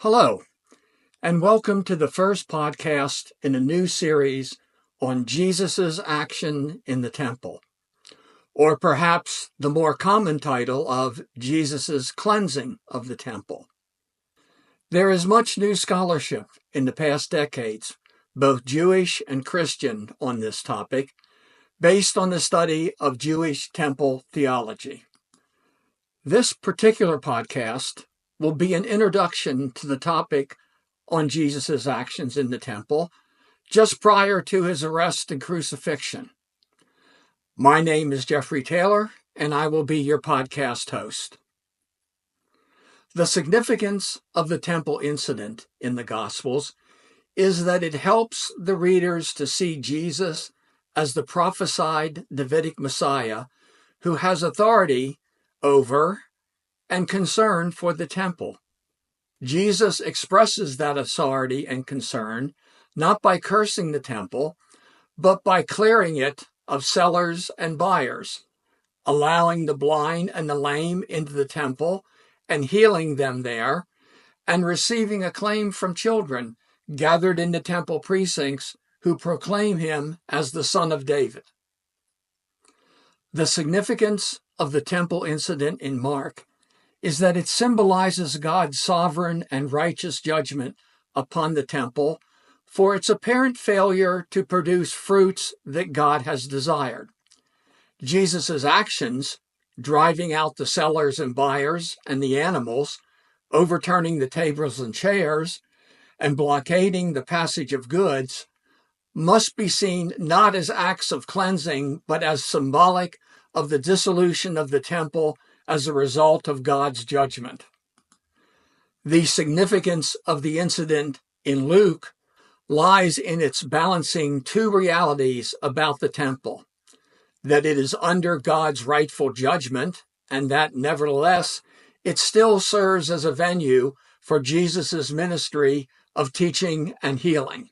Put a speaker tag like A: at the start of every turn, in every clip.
A: Hello, and welcome to the first podcast in a new series on Jesus' action in the temple, or perhaps the more common title of Jesus' cleansing of the temple. There is much new scholarship in the past decades, both Jewish and Christian, on this topic, based on the study of Jewish temple theology. This particular podcast will be an introduction to the topic on Jesus' actions in the temple just prior to his arrest and crucifixion. My name is Jeffrey Taylor, and I will be your podcast host. The significance of the temple incident in the Gospels is that it helps the readers to see Jesus as the prophesied Davidic Messiah who has authority over and concern for the temple. Jesus expresses that authority and concern not by cursing the temple, but by clearing it of sellers and buyers, allowing the blind and the lame into the temple and healing them there, and receiving acclaim from children gathered in the temple precincts who proclaim him as the Son of David. The significance of the temple incident in Mark is that it symbolizes God's sovereign and righteous judgment upon the temple for its apparent failure to produce fruits that God has desired. Jesus' actions, driving out the sellers and buyers and the animals, overturning the tables and chairs, and blockading the passage of goods, must be seen not as acts of cleansing, but as symbolic of the dissolution of the temple as a result of God's judgment. The significance of the incident in Luke lies in its balancing two realities about the temple: that it is under God's rightful judgment, and that nevertheless it still serves as a venue for Jesus' ministry of teaching and healing.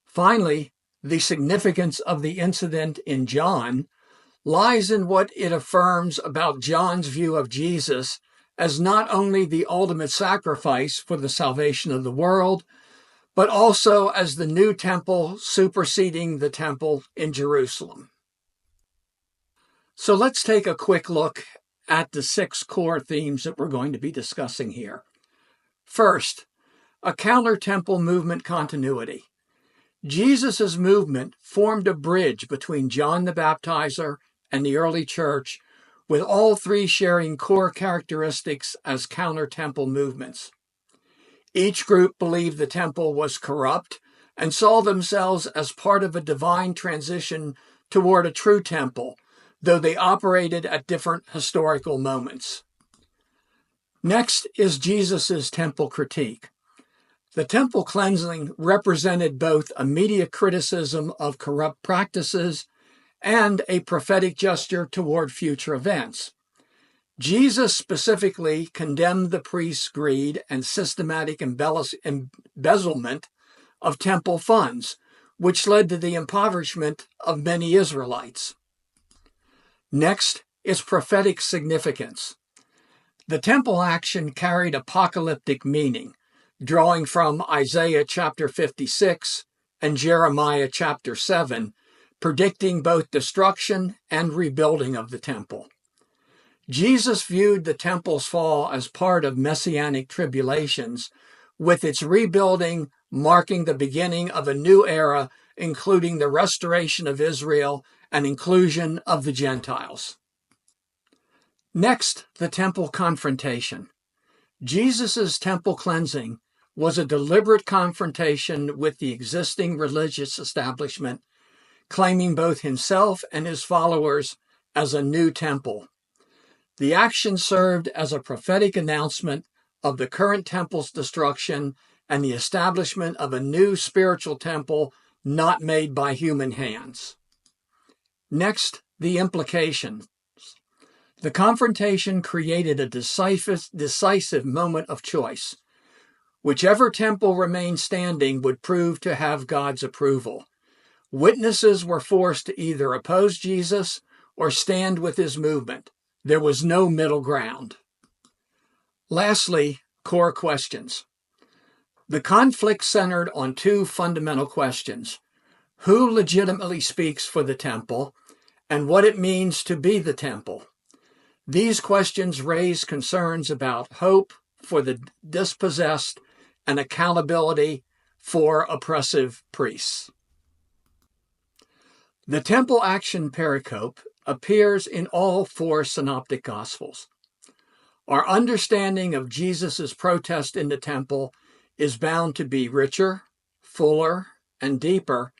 A: Finally, the significance of the incident in John lies in what it affirms about John's view of Jesus as not only the ultimate sacrifice for the salvation of the world, but also as the new temple superseding the temple in Jerusalem. So let's take a quick look at the 6 core themes that we're going to be discussing here. First, a counter-temple movement continuity. Jesus' movement formed a bridge between John the Baptizer and the early church, with all three sharing core characteristics as counter-temple movements. Each group believed the temple was corrupt and saw themselves as part of a divine transition toward a true temple, though they operated at different historical moments. Next is Jesus' temple critique. The temple cleansing represented both immediate criticism of corrupt practices and a prophetic gesture toward future events. Jesus specifically condemned the priests' greed and systematic embezzlement of temple funds, which led to the impoverishment of many Israelites. Next is prophetic significance. The temple action carried apocalyptic meaning, drawing from Isaiah chapter 56 and Jeremiah chapter 7, predicting both destruction and rebuilding of the temple. Jesus viewed the temple's fall as part of messianic tribulations, with its rebuilding marking the beginning of a new era, including the restoration of Israel and inclusion of the Gentiles. Next, the temple confrontation. Jesus' temple cleansing was a deliberate confrontation with the existing religious establishment, claiming both himself and his followers as a new temple. The action served as a prophetic announcement of the current temple's destruction and the establishment of a new spiritual temple not made by human hands. Next, the implications. The confrontation created a decisive moment of choice. Whichever temple remained standing would prove to have God's approval. Witnesses were forced to either oppose Jesus or stand with his movement. There was no middle ground. Lastly, core questions. The conflict centered on two fundamental questions: who legitimately speaks for the temple, and what it means to be the temple. These questions raise concerns about hope for the dispossessed and accountability for oppressive priests. The temple action pericope appears in all four synoptic gospels. Our understanding of Jesus' protest in the temple is bound to be richer, fuller, and deeper,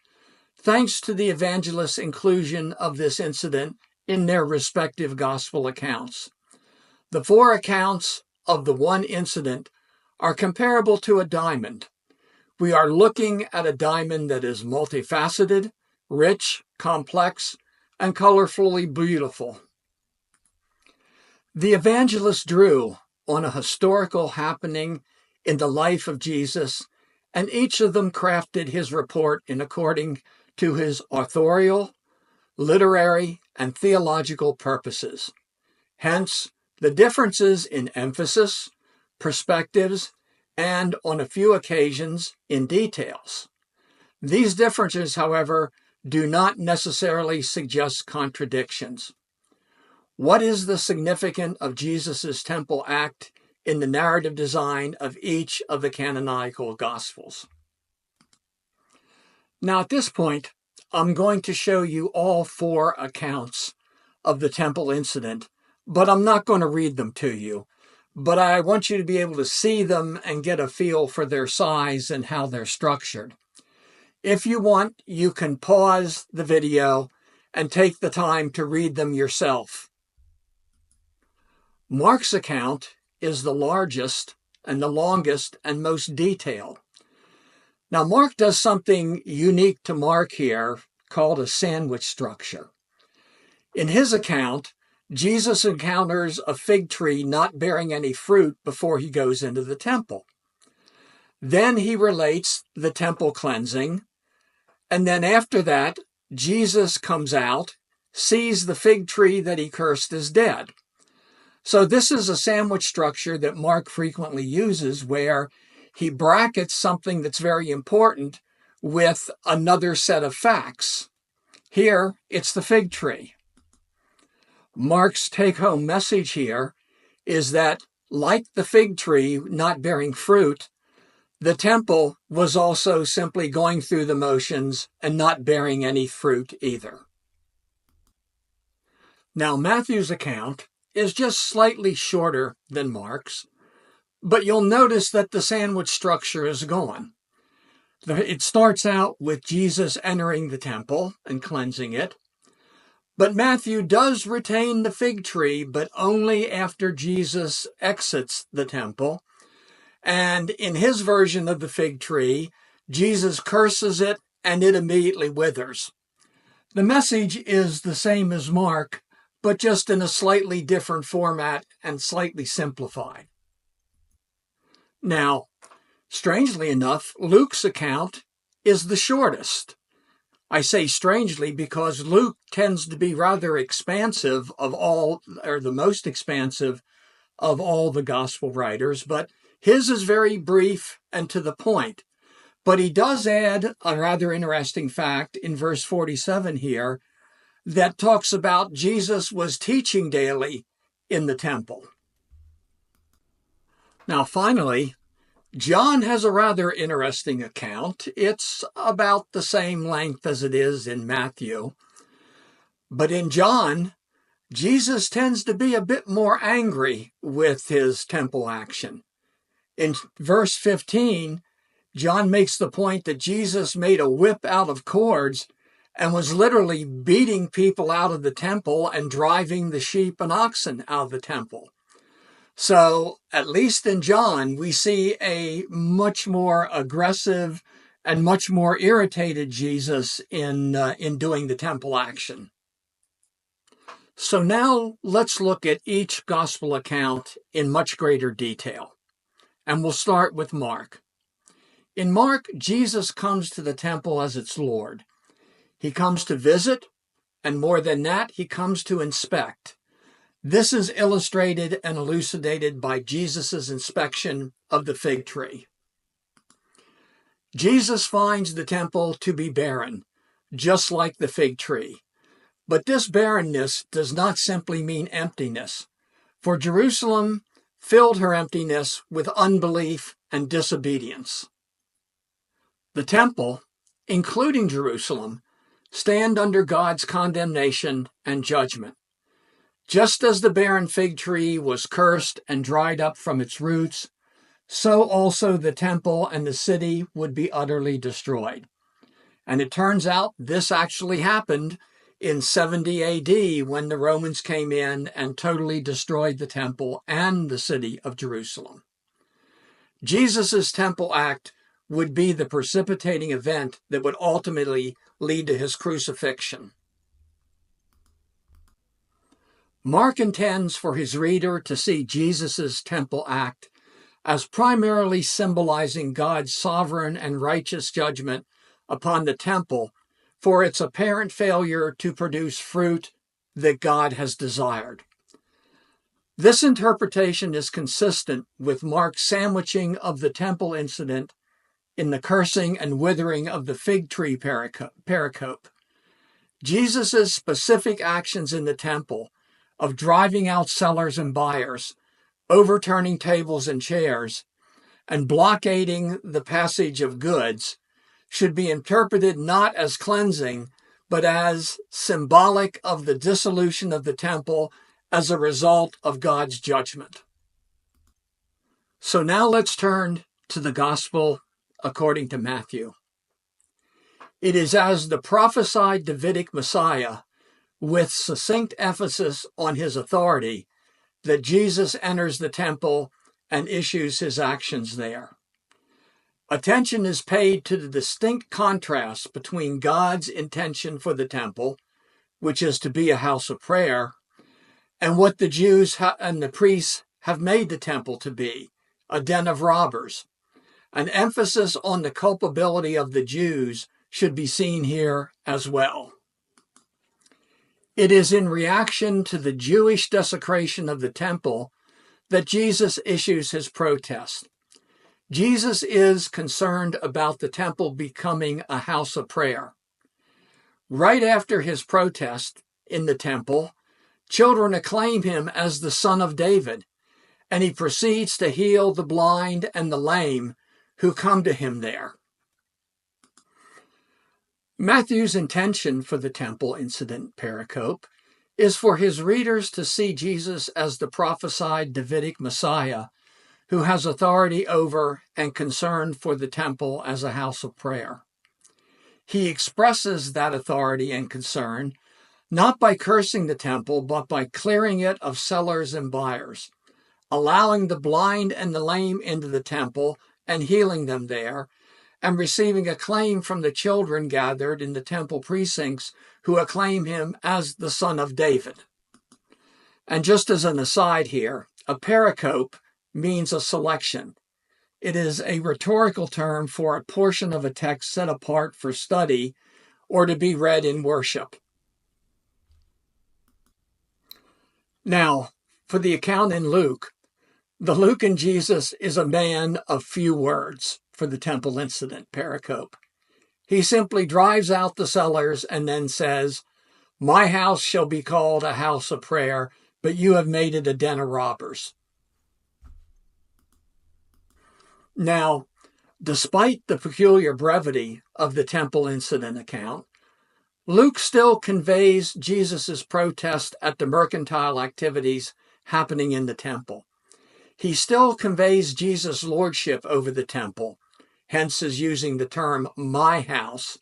A: thanks to the evangelists' inclusion of this incident in their respective gospel accounts. The four accounts of the one incident are comparable to a diamond. We are looking at a diamond that is multifaceted, rich, complex, and colorfully beautiful. The evangelists drew on a historical happening in the life of Jesus, and each of them crafted his report in according to his authorial, literary, and theological purposes. Hence, the differences in emphasis, perspectives, and, on a few occasions, in details. These differences, however, do not necessarily suggest contradictions. What is the significance of Jesus' temple act in the narrative design of each of the canonical Gospels? Now, at this point, I'm going to show you all four accounts of the temple incident, but I'm not going to read them to you. But I want you to be able to see them and get a feel for their size and how they're structured. If you want, you can pause the video and take the time to read them yourself. Mark's account is the largest and the longest and most detailed. Now, Mark does something unique to Mark here called a sandwich structure. In his account, Jesus encounters a fig tree not bearing any fruit before he goes into the temple. Then he relates the temple cleansing, and then after that, Jesus comes out, sees the fig tree that he cursed as dead. So this is a sandwich structure that Mark frequently uses, where he brackets something that's very important with another set of facts. Here, it's the fig tree. Mark's take-home message here is that, like the fig tree not bearing fruit, the temple was also simply going through the motions and not bearing any fruit either. Now, Matthew's account is just slightly shorter than Mark's, but you'll notice that the sandwich structure is gone. It starts out with Jesus entering the temple and cleansing it, but Matthew does retain the fig tree, but only after Jesus exits the temple. And in his version of the fig tree, Jesus curses it and it immediately withers. The message is the same as Mark, but just in a slightly different format and slightly simplified. Now, strangely enough, Luke's account is the shortest. I say strangely because Luke tends to be rather expansive of all, or the most expansive of all the gospel writers, but his is very brief and to the point. But he does add a rather interesting fact in verse 47 here that talks about Jesus was teaching daily in the temple. Now, finally, John has a rather interesting account. It's about the same length as it is in Matthew. But in John, Jesus tends to be a bit more angry with his temple action. In verse 15, John makes the point that Jesus made a whip out of cords and was literally beating people out of the temple and driving the sheep and oxen out of the temple. So, at least in John, we see a much more aggressive and much more irritated Jesus in doing the temple action. So now let's look at each gospel account in much greater detail. And we'll start with Mark. In Mark, Jesus comes to the temple as its Lord. He comes to visit, and more than that, he comes to inspect. This is illustrated and elucidated by Jesus' inspection of the fig tree. Jesus finds the temple to be barren, just like the fig tree. But this barrenness does not simply mean emptiness, for Jerusalem filled her emptiness with unbelief and disobedience. The temple, including Jerusalem, stand under God's condemnation and judgment. Just as the barren fig tree was cursed and dried up from its roots, so also the temple and the city would be utterly destroyed. And it turns out this actually happened in 70 AD when the Romans came in and totally destroyed the temple and the city of Jerusalem. Jesus' temple act would be the precipitating event that would ultimately lead to his crucifixion. Mark intends for his reader to see Jesus' temple act as primarily symbolizing God's sovereign and righteous judgment upon the temple for its apparent failure to produce fruit that God has desired. This interpretation is consistent with Mark's sandwiching of the temple incident in the cursing and withering of the fig tree pericope. Jesus' specific actions in the temple of driving out sellers and buyers, overturning tables and chairs, and blockading the passage of goods should be interpreted not as cleansing, but as symbolic of the dissolution of the temple as a result of God's judgment. So now let's turn to the gospel according to Matthew. It is as the prophesied Davidic Messiah, with succinct emphasis on his authority, that Jesus enters the temple and issues his actions there. Attention is paid to the distinct contrast between God's intention for the temple, which is to be a house of prayer, and what the Jews and the priests have made the temple to be, a den of robbers. An emphasis on the culpability of the Jews should be seen here as well. It is in reaction to the Jewish desecration of the temple that Jesus issues his protest. Jesus is concerned about the temple becoming a house of prayer. Right after his protest in the temple, children acclaim him as the Son of David, and he proceeds to heal the blind and the lame who come to him there. Matthew's intention for the temple incident pericope is for his readers to see Jesus as the prophesied Davidic Messiah who has authority over and concern for the temple as a house of prayer. He expresses that authority and concern not by cursing the temple, but by clearing it of sellers and buyers, allowing the blind and the lame into the temple and healing them there, and receiving acclaim from the children gathered in the temple precincts who acclaim him as the Son of David. And just as an aside here, a pericope means a selection. It is a rhetorical term for a portion of a text set apart for study or to be read in worship. Now, for the account in Luke, the Luke in Jesus is a man of few words for the temple incident pericope. He simply drives out the sellers and then says, "My house shall be called a house of prayer, but you have made it a den of robbers." Now, despite the peculiar brevity of the temple incident account, Luke still conveys Jesus' protest at the mercantile activities happening in the temple. He still conveys Jesus' lordship over the temple, hence is using the term "my house,"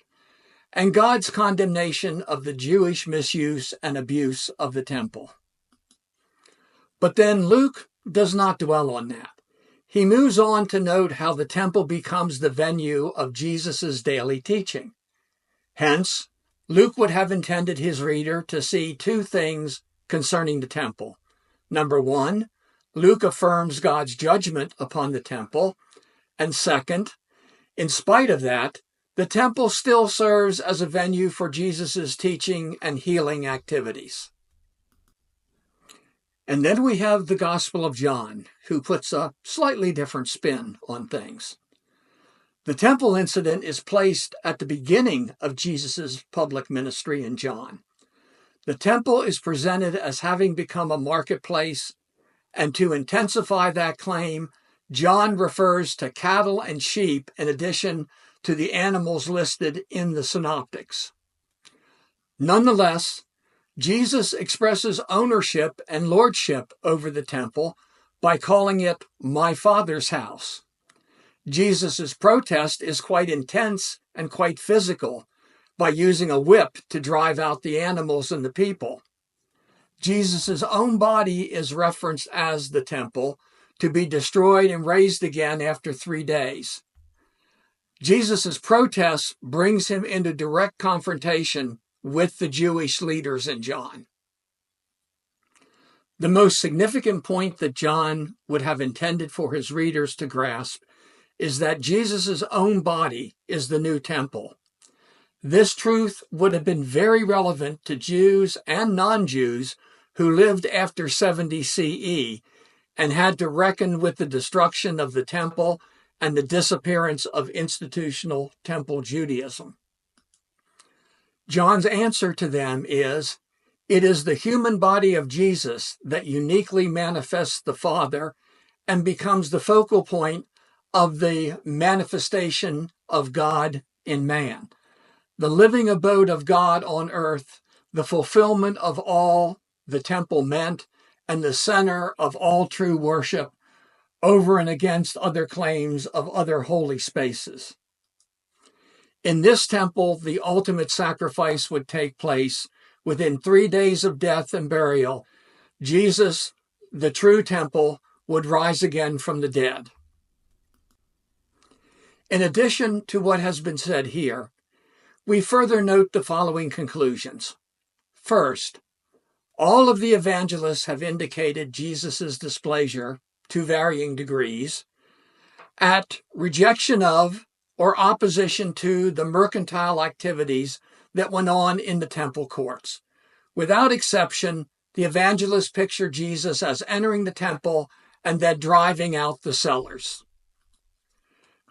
A: and God's condemnation of the Jewish misuse and abuse of the temple. But then Luke does not dwell on that. He moves on to note how the temple becomes the venue of Jesus' daily teaching. Hence, Luke would have intended his reader to see two things concerning the temple. Number one, Luke affirms God's judgment upon the temple. And second, in spite of that, the temple still serves as a venue for Jesus' teaching and healing activities. And then we have the Gospel of John, who puts a slightly different spin on things. The temple incident is placed at the beginning of Jesus' public ministry in John. The temple is presented as having become a marketplace, and to intensify that claim, John refers to cattle and sheep in addition to the animals listed in the synoptics. Nonetheless, Jesus expresses ownership and lordship over the temple by calling it my Father's house. Jesus' protest is quite intense and quite physical by using a whip to drive out the animals and the people. Jesus' own body is referenced as the temple, to be destroyed and raised again after 3 days. Jesus' protest brings him into direct confrontation with the Jewish leaders in John. The most significant point that John would have intended for his readers to grasp is that Jesus' own body is the new temple. This truth would have been very relevant to Jews and non-Jews who lived after 70 CE and had to reckon with the destruction of the temple and the disappearance of institutional temple Judaism. John's answer to them is, it is the human body of Jesus that uniquely manifests the Father and becomes the focal point of the manifestation of God in man. The living abode of God on earth, the fulfillment of all the temple meant, and the center of all true worship over and against other claims of other holy spaces. In this temple, the ultimate sacrifice would take place. Within 3 days of death and burial, Jesus, the true temple, would rise again from the dead. In addition to what has been said here, we further note the following conclusions. First, all of the evangelists have indicated Jesus' displeasure, to varying degrees, at rejection of or opposition to the mercantile activities that went on in the temple courts. Without exception, the evangelists picture Jesus as entering the temple and then driving out the sellers.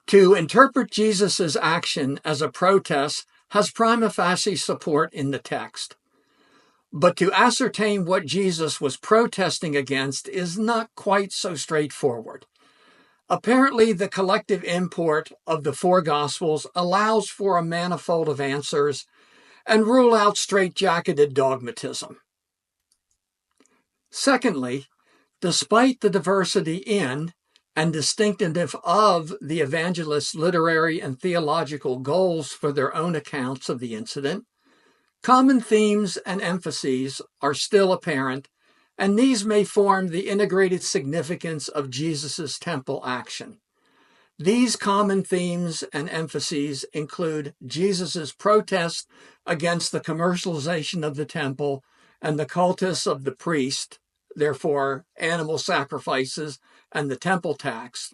A: To interpret Jesus' action as a protest has prima facie support in the text. But to ascertain what Jesus was protesting against is not quite so straightforward. Apparently, the collective import of the 4 Gospels allows for a manifold of answers and rule out straitjacketed dogmatism. Secondly, despite the diversity in and distinctiveness of the evangelists' literary and theological goals for their own accounts of the incident, common themes and emphases are still apparent, and these may form the integrated significance of Jesus' temple action. These common themes and emphases include Jesus' protest against the commercialization of the temple and the cultus of the priest, therefore animal sacrifices and the temple tax,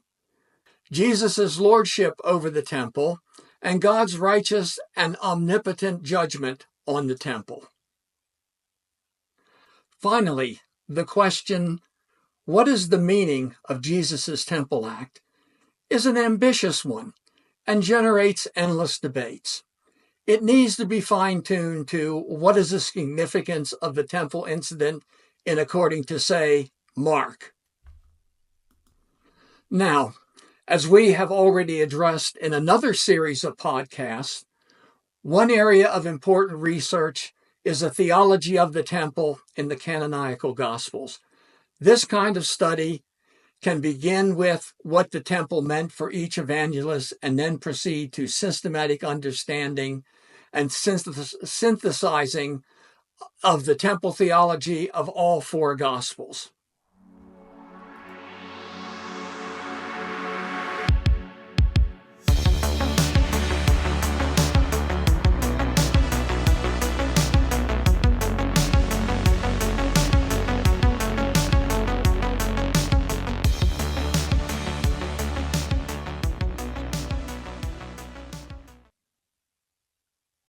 A: Jesus' lordship over the temple, and God's righteous and omnipotent judgment on the temple. Finally, the question, what is the meaning of Jesus' temple act, is an ambitious one and generates endless debates. It needs to be fine-tuned to what is the significance of the temple incident in according to, say, Mark. Now, as we have already addressed in another series of podcasts, one area of important research is a theology of the temple in the canonical Gospels. This kind of study can begin with what the temple meant for each evangelist and then proceed to systematic understanding and synthesizing of the temple theology of all 4 Gospels.